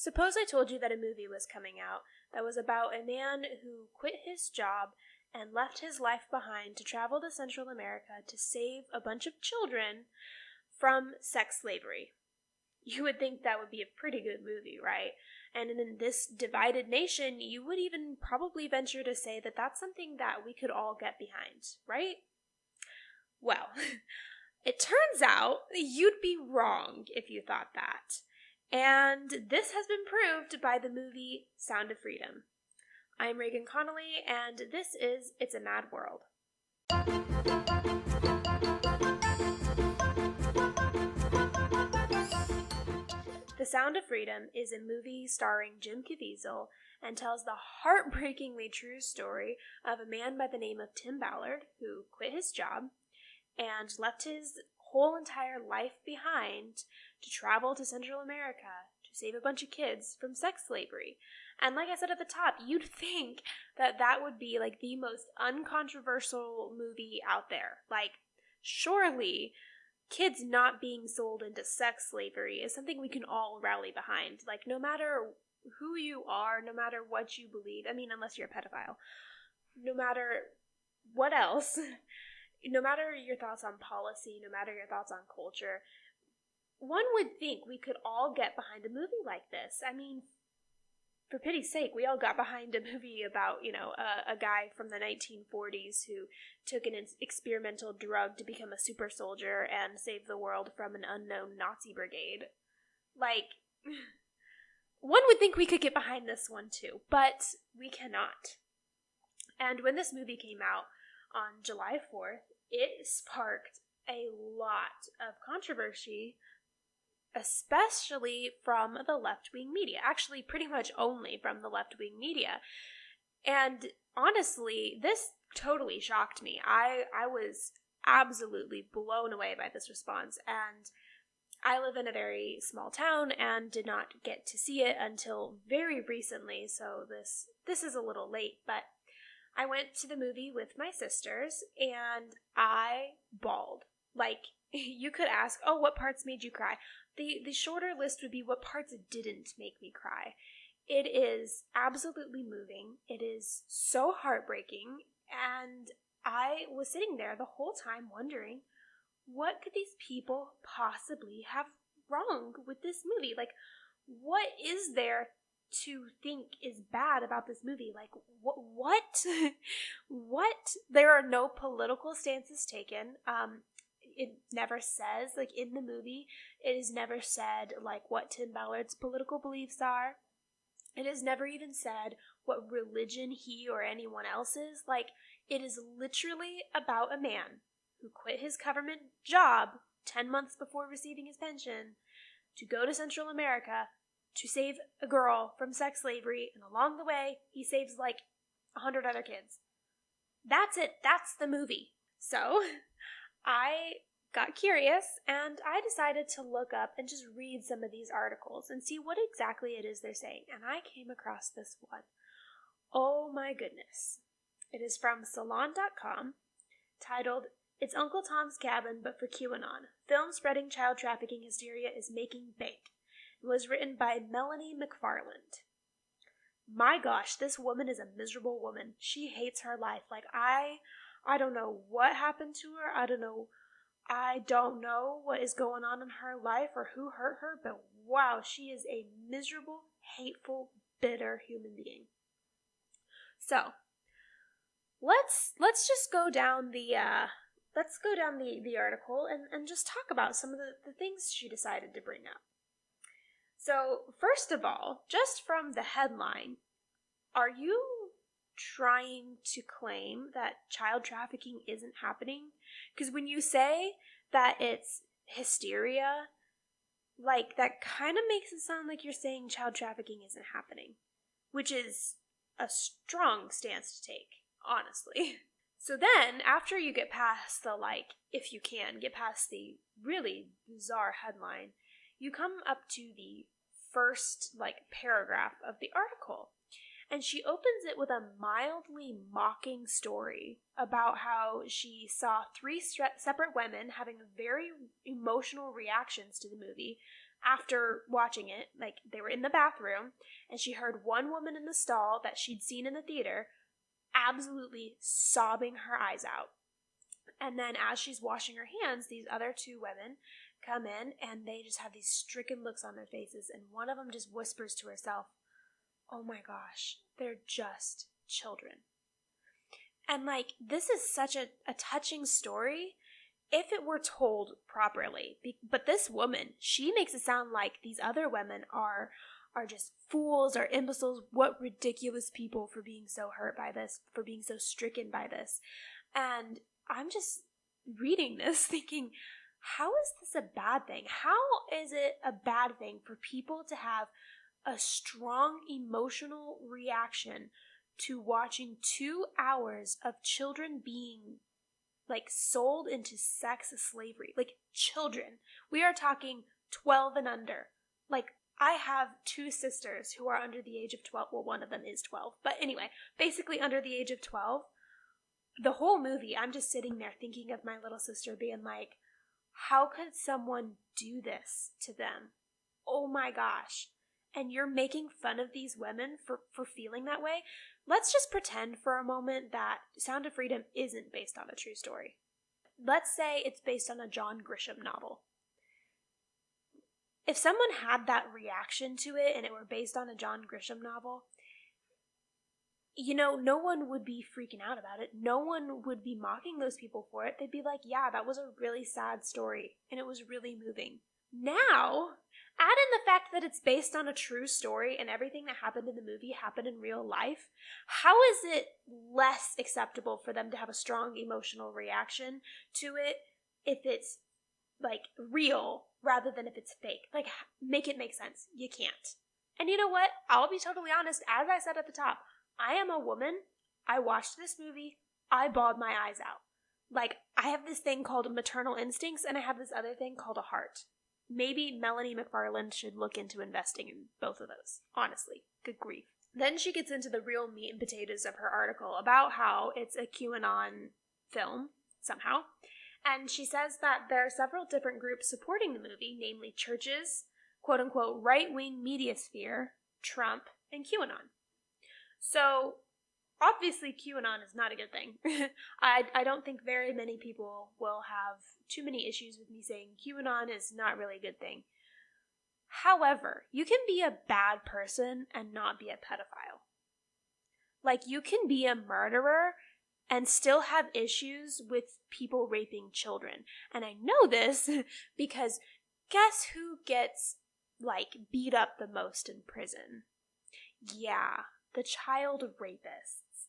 Suppose I told you that a movie was coming out that was about a man who quit his job and left his life behind to travel to Central America to save a bunch of children from sex slavery. You would think that would be a pretty good movie, right? And in this divided nation, you would even probably venture to say that that's something that we could all get behind, right? Well, it turns out you'd be wrong if you thought that. And this has been proved by the movie Sound of Freedom. I'm Reagan Connelly, and this is It's a Mad World. The Sound of Freedom is a movie starring Jim Caviezel and tells the heartbreakingly true story of a man by the name of Tim Ballard who quit his job and left his whole entire life behind to travel to Central America to save a bunch of kids from sex slavery. And like I said at the top, you'd think that that would be like the most uncontroversial movie out there. Like, surely kids not being sold into sex slavery is something we can all rally behind. Like, no matter who you are, no matter what you believe, I mean, unless you're a pedophile, no matter what else, no matter your thoughts on policy, no matter your thoughts on culture, one would think we could all get behind a movie like this. I mean, for pity's sake, we all got behind a movie about, a guy from the 1940s who took an experimental drug to become a super soldier and save the world from an unknown Nazi brigade. Like, one would think we could get behind this one too, but we cannot. And when this movie came out on July 4th, it sparked a lot of controversy, especially from the left-wing media. Actually, pretty much only from the left-wing media. And honestly, this totally shocked me. I was absolutely blown away by this response. And I live in a very small town and did not get to see it until very recently, so this is a little late, but I went to the movie with my sisters, and I bawled. Like, you could ask, oh, what parts made you cry? The shorter list would be what parts didn't make me cry. It is absolutely moving. It is so heartbreaking, and I was sitting there the whole time wondering, what could these people possibly have wrong with this movie? Like, what is there to think is bad about this movie? Like, what? What? There are no political stances taken. It never says, like, in the movie, it is never said, like, what Tim Ballard's political beliefs are. It is never even said what religion he or anyone else is. Like, it is literally about a man who quit his government job 10 months before receiving his pension to go to Central America to save a girl from sex slavery, and along the way, he saves like 100 other kids. That's it. That's the movie. So, I got curious, and I decided to look up and just read some of these articles and see what exactly it is they're saying, and I came across this one. Oh my goodness. It is from Salon.com, titled, "It's Uncle Tom's Cabin, but for QAnon. Film spreading child trafficking hysteria is making bank." It was written by Melanie McFarland. My gosh, this woman is a miserable woman. She hates her life. Like, I don't know what happened to her. I don't know what is going on in her life or who hurt her, but wow, she is a miserable, hateful, bitter human being. So, let's just go down the article and just talk about some of the things she decided to bring up. So, first of all, just from the headline, are you trying to claim that child trafficking isn't happening? Because when you say that it's hysteria, like, that kind of makes it sound like you're saying child trafficking isn't happening, which is a strong stance to take, honestly. So then, after you get past the, if you can, get past the really bizarre headline, you come up to the first, paragraph of the article. And she opens it with a mildly mocking story about how she saw three separate women having very emotional reactions to the movie after watching it, like they were in the bathroom, and she heard one woman in the stall that she'd seen in the theater absolutely sobbing her eyes out. And then as she's washing her hands, these other two women come in and they just have these stricken looks on their faces. And one of them just whispers to herself, "Oh my gosh, they're just children." And like, this is such a touching story if it were told properly. But this woman, she makes it sound like these other women are just fools or imbeciles. What ridiculous people for being so hurt by this, for being so stricken by this. And I'm just reading this thinking, how is this a bad thing? How is it a bad thing for people to have a strong emotional reaction to watching 2 hours of children being like sold into sex slavery? Like, children. We are talking 12 and under. Like, I have two sisters who are under the age of 12. Well, one of them is 12. But anyway, basically under the age of 12. The whole movie, I'm just sitting there thinking of my little sister being like, how could someone do this to them? Oh my gosh. And you're making fun of these women for feeling that way? Let's just pretend for a moment that Sound of Freedom isn't based on a true story. Let's say it's based on a John Grisham novel. If someone had that reaction to it and it were based on a John Grisham novel, you know, no one would be freaking out about it. No one would be mocking those people for it. They'd be like, yeah, that was a really sad story, and it was really moving. Now, add in the fact that it's based on a true story and everything that happened in the movie happened in real life. How is it less acceptable for them to have a strong emotional reaction to it if it's, like, real rather than if it's fake? Like, make it make sense. You can't. And you know what? I'll be totally honest. As I said at the top, I am a woman. I watched this movie. I bawled my eyes out. Like, I have this thing called maternal instincts, and I have this other thing called a heart. Maybe Melanie McFarland should look into investing in both of those. Honestly. Good grief. Then she gets into the real meat and potatoes of her article about how it's a QAnon film, somehow. And she says that there are several different groups supporting the movie, namely churches, quote-unquote right-wing media sphere, Trump, and QAnon. So, obviously QAnon is not a good thing. I don't think very many people will have too many issues with me saying QAnon is not really a good thing. However, you can be a bad person and not be a pedophile. Like, you can be a murderer and still have issues with people raping children. And I know this because guess who gets, like, beat up the most in prison? Yeah, the child rapists.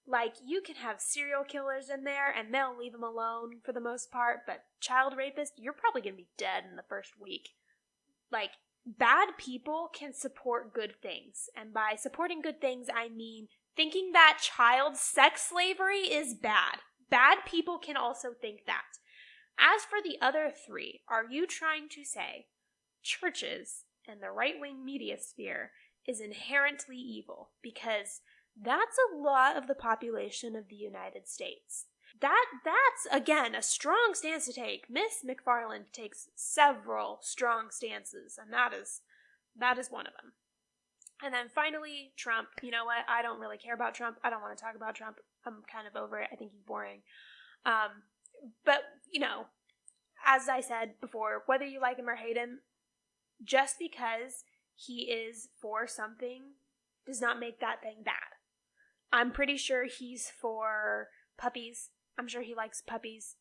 Like, you can have serial killers in there and they'll leave them alone for the most part, but child rapists, you're probably going to be dead in the first week. Like, bad people can support good things. And by supporting good things, I mean thinking that child sex slavery is bad. Bad people can also think that. As for the other three, are you trying to say churches and the right-wing media sphere is inherently evil? Because that's a lot of the population of the United States. That's, again, a strong stance to take. Miss McFarland takes several strong stances, and that is one of them. And then finally, Trump. You know what? I don't really care about Trump. I don't want to talk about Trump. I'm kind of over it. I think he's boring. But, you know, as I said before, whether you like him or hate him, just because he is for something does not make that thing bad. I'm pretty sure he's for puppies. I'm sure he likes puppies.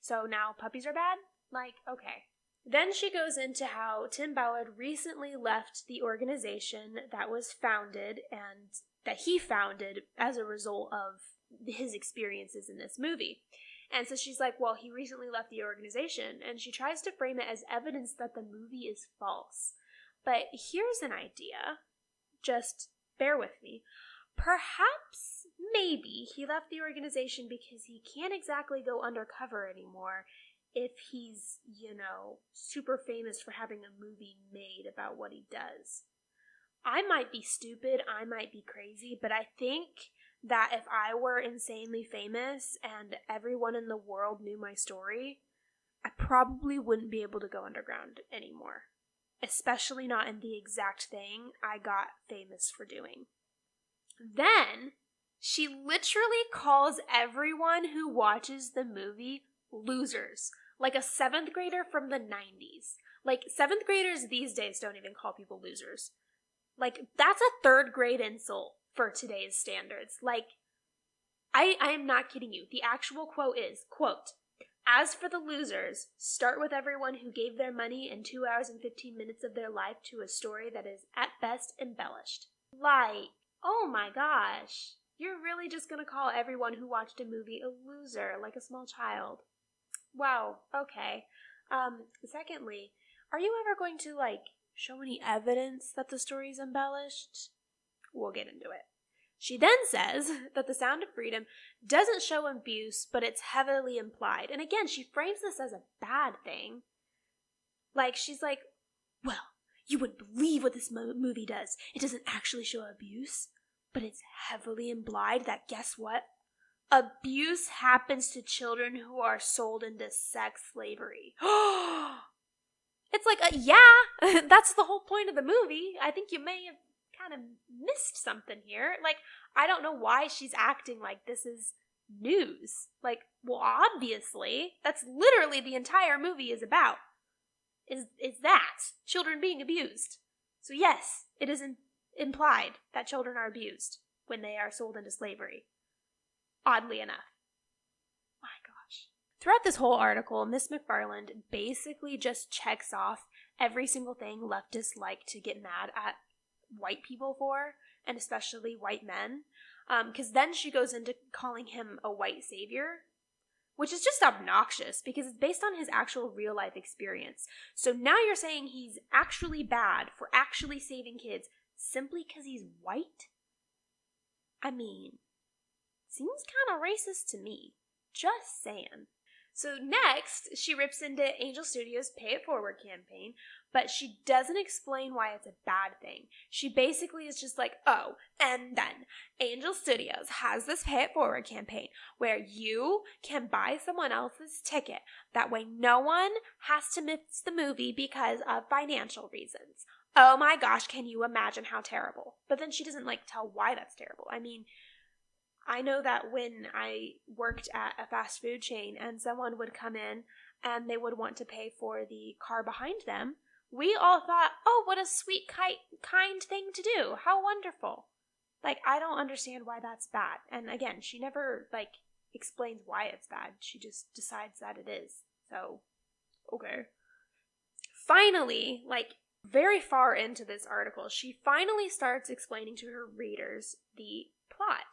So now puppies are bad? Like, okay. Then she goes into how Tim Ballard recently left the organization that was founded and that he founded as a result of his experiences in this movie. And so she's like, well, he recently left the organization, and she tries to frame it as evidence that the movie is false. But here's an idea. Just bear with me. Perhaps, maybe, he left the organization because he can't exactly go undercover anymore if he's, you know, super famous for having a movie made about what he does. I might be stupid, I might be crazy, but I think that if I were insanely famous and everyone in the world knew my story, I probably wouldn't be able to go underground anymore. especially not in the exact thing I got famous for doing. Then she literally calls everyone who watches the movie losers, like a 7th grader from the 90s. Like, 7th graders these days don't even call people losers. Like, that's a 3rd grade insult for today's standards. Like, I am not kidding you. The actual quote is, quote, "As for the losers, start with everyone who gave their money and 2 hours and 15 minutes of their life to a story that is at best embellished." Like, oh my gosh. You're really just gonna call everyone who watched a movie a loser, like a small child. Wow, okay. Secondly, are you ever going to, show any evidence that the story's embellished? We'll get into it. She then says that The Sound of Freedom doesn't show abuse, but it's heavily implied. And again, she frames this as a bad thing. Like, she's like, well, you wouldn't believe what this movie does. It doesn't actually show abuse, but it's heavily implied that, guess what? Abuse happens to children who are sold into sex slavery. It's like, yeah, that's the whole point of the movie. I think you may have kind of missed something here. Like, I don't know why she's acting like this is news. Like, well, obviously, that's literally the entire movie is about. Is that children being abused. So yes, it is implied that children are abused when they are sold into slavery. Oddly enough. My gosh. Throughout this whole article, Miss McFarland basically just checks off every single thing leftists like to get mad at white people for, and especially white men. Because then she goes into calling him a white savior, which is just obnoxious because it's based on his actual real life experience. So now you're saying he's actually bad for actually saving kids simply because he's white? I mean, seems kind of racist to me. Just saying. So next, she rips into Angel Studios' Pay It Forward campaign, but she doesn't explain why it's a bad thing. She basically is just like, oh, and then Angel Studios has this Pay It Forward campaign where you can buy someone else's ticket. That way no one has to miss the movie because of financial reasons. Oh my gosh, can you imagine how terrible? But then she doesn't tell why that's terrible. I mean, I know that when I worked at a fast food chain and someone would come in and they would want to pay for the car behind them, we all thought, oh, what a sweet, kind thing to do. How wonderful. I don't understand why that's bad. And again, she never, explains why it's bad. She just decides that it is. So, okay. Finally, very far into this article, she finally starts explaining to her readers the plot.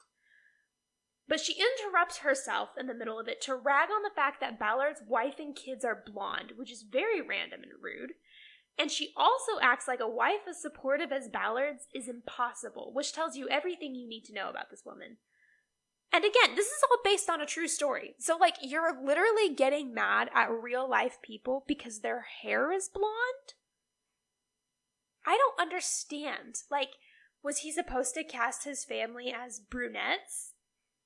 But she interrupts herself in the middle of it to rag on the fact that Ballard's wife and kids are blonde, which is very random and rude. And she also acts like a wife as supportive as Ballard's is impossible, which tells you everything you need to know about this woman. And again, this is all based on a true story. So, you're literally getting mad at real life people because their hair is blonde? I don't understand. Was he supposed to cast his family as brunettes?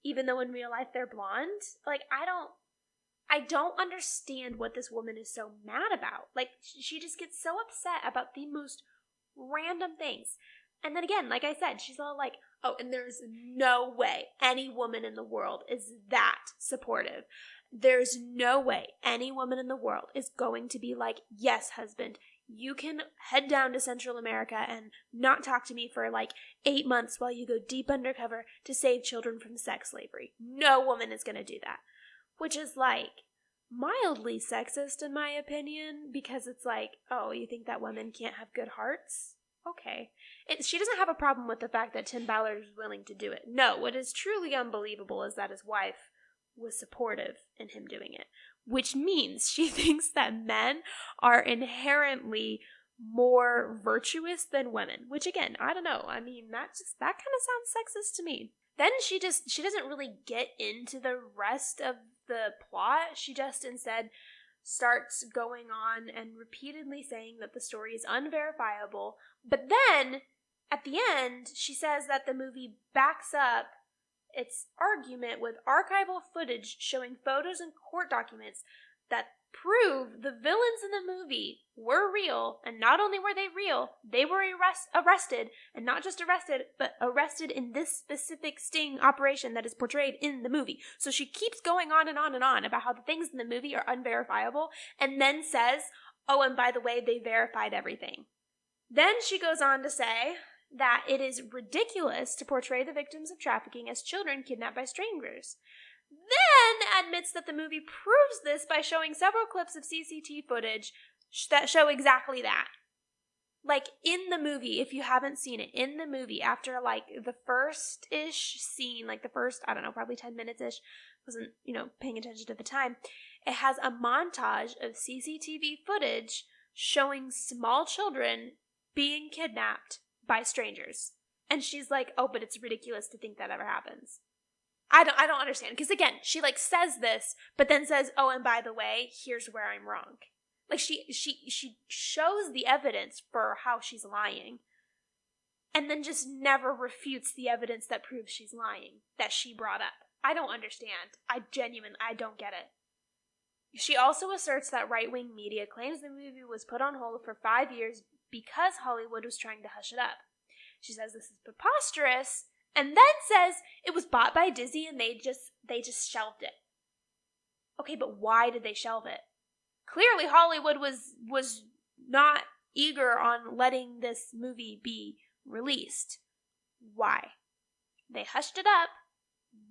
Even though in real life they're blonde? I don't understand what this woman is so mad about. She just gets so upset about the most random things. And then again, like I said, she's all like, oh, and there's no way any woman in the world is that supportive. There's no way any woman in the world is going to be like, yes, husband, you can head down to Central America and not talk to me for 8 months while you go deep undercover to save children from sex slavery. No woman is going to do that. Which is mildly sexist in my opinion, because it's oh, you think that women can't have good hearts? Okay. She doesn't have a problem with the fact that Tim Ballard is willing to do it. No, what is truly unbelievable is that his wife was supportive in him doing it, which means she thinks that men are inherently more virtuous than women, which again, I don't know. I mean, that kind of sounds sexist to me. Then she doesn't really get into the rest of the plot. She just instead starts going on and repeatedly saying that the story is unverifiable. But then at the end, she says that the movie backs up its argument with archival footage showing photos and court documents that prove the villains in the movie were real, and not only were they real, they were arrested, and not just arrested, but arrested in this specific sting operation that is portrayed in the movie. So she keeps going on and on and on about how the things in the movie are unverifiable, and then says, oh, and by the way, they verified everything. Then she goes on to say that it is ridiculous to portray the victims of trafficking as children kidnapped by strangers. Then admits that the movie proves this by showing several clips of CCTV footage that show exactly that. Like, in the movie, if you haven't seen it, in the movie, after, like, the first-ish scene, like the first, I don't know, probably 10 minutes-ish, wasn't, paying attention to the time, it has a montage of CCTV footage showing small children being kidnapped by strangers. And she's like, oh, but it's ridiculous to think that ever happens. I don't understand. Because again, she like says this, but then says, oh, and by the way, here's where I'm wrong. Like she shows the evidence for how she's lying, and then just never refutes the evidence that proves she's lying, that she brought up. I don't understand. I don't get it. She also asserts that right-wing media claims the movie was put on hold for 5 years because Hollywood was trying to hush it up. She says this is preposterous, and then says it was bought by Disney and they just shelved it. Okay, but why did they shelve it? Clearly Hollywood was not eager on letting this movie be released. Why? They hushed it up.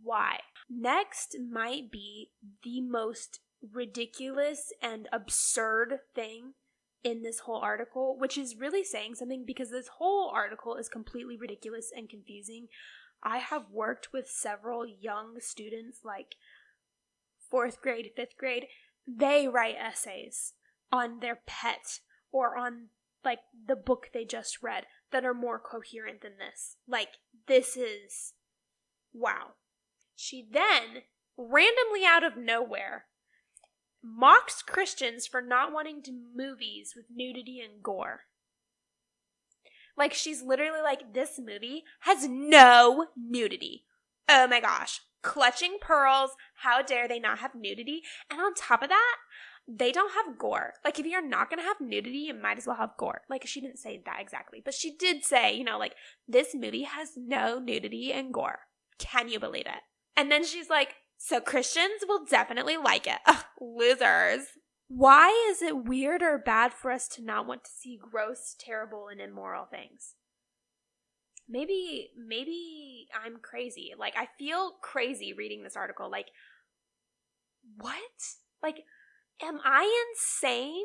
Why? Next might be the most ridiculous and absurd thing in this whole article, which is really saying something because this whole article is completely ridiculous and confusing. I have worked with several young students, like 4th grade, 5th grade. They write essays on their pet or on like the book they just read that are more coherent than this. Like, this is wow. She then, randomly out of nowhere, mocks Christians for not wanting to movies with nudity and gore. Like, she's literally like, this movie has no nudity. Oh my gosh. Clutching pearls, how dare they not have nudity? And on top of that, they don't have gore. Like, if you're not going to have nudity, you might as well have gore. Like, she didn't say that exactly, but she did say, like, this movie has no nudity and gore. Can you believe it? And then she's like, so Christians will definitely like it. Ugh, losers. Why is it weird or bad for us to not want to see gross, terrible, and immoral things? Maybe I'm crazy. Like, I feel crazy reading this article. Like, what? Like, am I insane?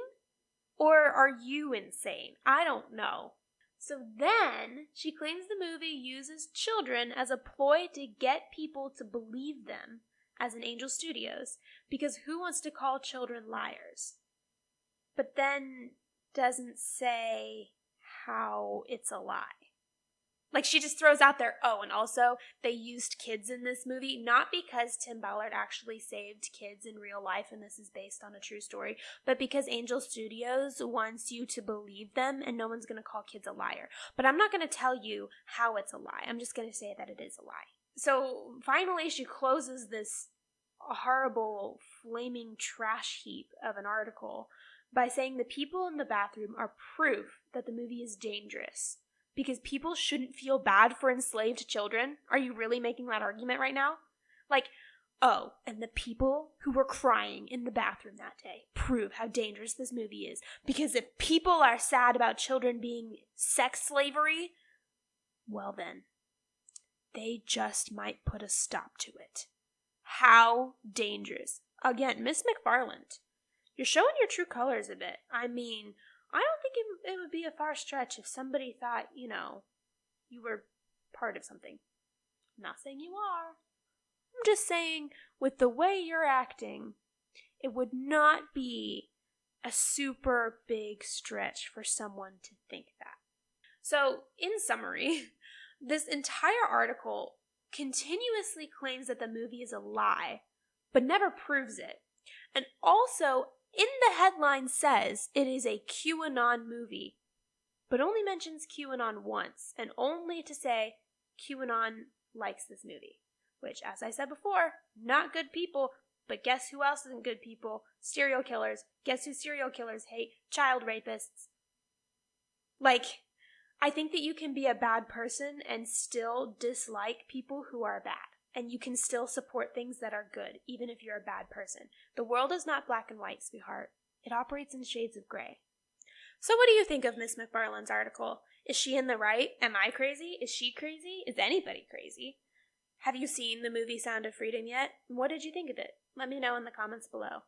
Or are you insane? I don't know. So then, she claims the movie uses children as a ploy to get people to believe them, as in Angel Studios, because who wants to call children liars? But then doesn't say how it's a lie. Like, she just throws out there, oh, and also they used kids in this movie, not because Tim Ballard actually saved kids in real life and this is based on a true story, but because Angel Studios wants you to believe them and no one's going to call kids a liar. But I'm not going to tell you how it's a lie. I'm just going to say that it is a lie. So finally she closes this horrible, flaming trash heap of an article by saying the people in the bathroom are proof that the movie is dangerous. Because people shouldn't feel bad for enslaved children? Are you really making that argument right now? Like, oh, and the people who were crying in the bathroom that day prove how dangerous this movie is. Because if people are sad about children being sex slavery, well then, they just might put a stop to it. How dangerous. Again, Miss McFarland, you're showing your true colors a bit. I mean, I don't think it would be a far stretch if somebody thought, you were part of something. I'm not saying you are. I'm just saying, with the way you're acting, it would not be a super big stretch for someone to think that. So, in summary, this entire article continuously claims that the movie is a lie, but never proves it. And also, in the headline says it is a QAnon movie, but only mentions QAnon once, and only to say QAnon likes this movie. Which, as I said before, not good people, But guess who else isn't good people? Serial killers. Guess who serial killers hate? Child rapists. Like, I think that you can be a bad person and still dislike people who are bad. And you can still support things that are good, even if you're a bad person. The world is not black and white, sweetheart. It operates in shades of gray. So what do you think of Miss McFarland's article? Is she in the right? Am I crazy? Is she crazy? Is anybody crazy? Have you seen the movie Sound of Freedom yet? What did you think of it? Let me know in the comments below.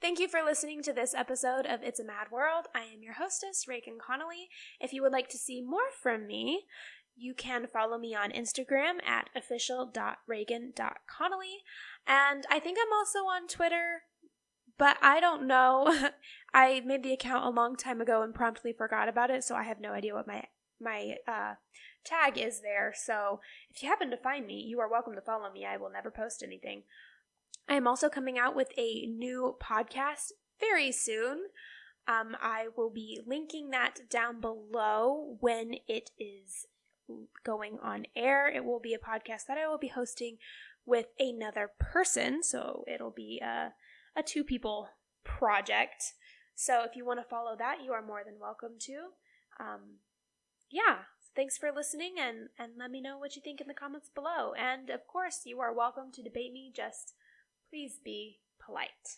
Thank you for listening to this episode of It's a Mad World. I am your hostess, Reagan Connelly. If you would like to see more from me, you can follow me on Instagram at official.reagan.connelly. And I think I'm also on Twitter, but I don't know. I made the account a long time ago and promptly forgot about it, so I have no idea what my tag is there. So if you happen to find me, you are welcome to follow me. I will never post anything. I am also coming out with a new podcast very soon. I will be linking that down below when it is going on air. It will be a podcast that I will be hosting with another person, so it'll be a two-people project. So if you want to follow that, you are more than welcome to. Thanks for listening, and let me know what you think in the comments below. And of course, you are welcome to debate me, just please be polite.